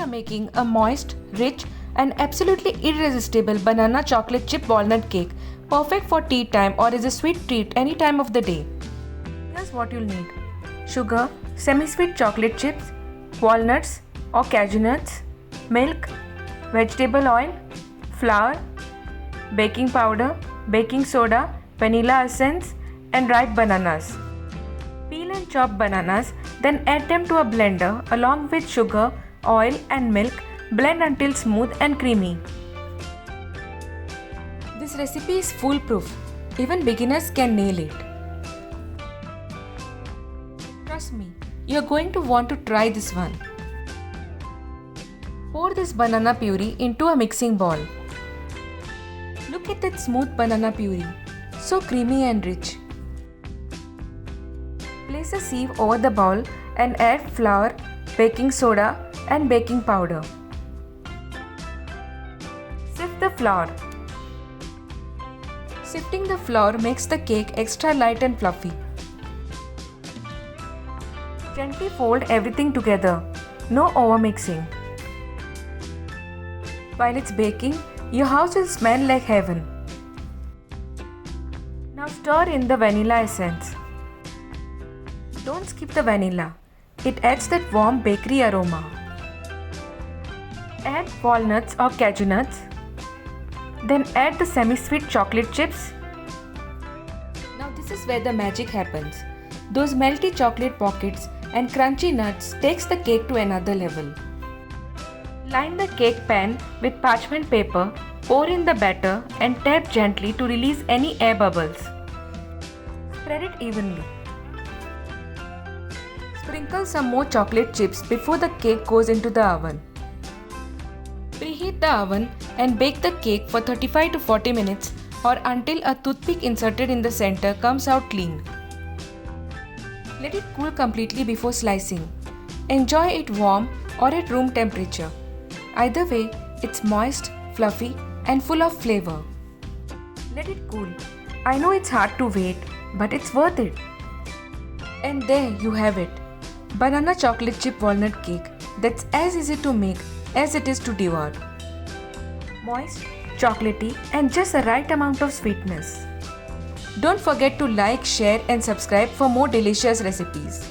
are making a moist, rich and absolutely irresistible banana chocolate chip walnut cake, perfect for tea time or as a sweet treat any time of the day. Here's what you'll need: sugar, semi-sweet chocolate chips, walnuts or cashew nuts, milk, vegetable oil, flour, baking powder, baking soda, vanilla essence and ripe bananas. Peel and chop bananas, then add them to a blender along with sugar, oil and milk. Blend until smooth and creamy. This recipe is foolproof. Even beginners can nail it. Trust me, you're going to want to try this one. Pour this banana puree into a mixing bowl. Look at that smooth banana puree, so creamy and rich. Place a sieve over the bowl and add flour, baking soda and baking powder. Sift the flour. Sifting the flour makes the cake extra light and fluffy. Gently fold everything together. No overmixing. While it's baking, your house will smell like heaven. Now stir in the vanilla essence. Don't skip the vanilla. It adds that warm bakery aroma. Add walnuts or cashew nuts. Then add the semi-sweet chocolate chips. Now this is where the magic happens. Those melty chocolate pockets and crunchy nuts takes the cake to another level. Line the cake pan with parchment paper, pour in the batter and tap gently to release any air bubbles. Spread it evenly. Sprinkle some more chocolate chips before the cake goes into the oven. Preheat the oven and bake the cake for 35 to 40 minutes or until a toothpick inserted in the center comes out clean. Let it cool completely before slicing. Enjoy it warm or at room temperature. Either way, it's moist, fluffy and full of flavor. Let it cool. I know it's hard to wait, but it's worth it. And there you have it. Banana chocolate chip walnut cake that's as easy to make as it is to devour. Moist, chocolatey and just the right amount of sweetness. Don't forget to like, share and subscribe for more delicious recipes.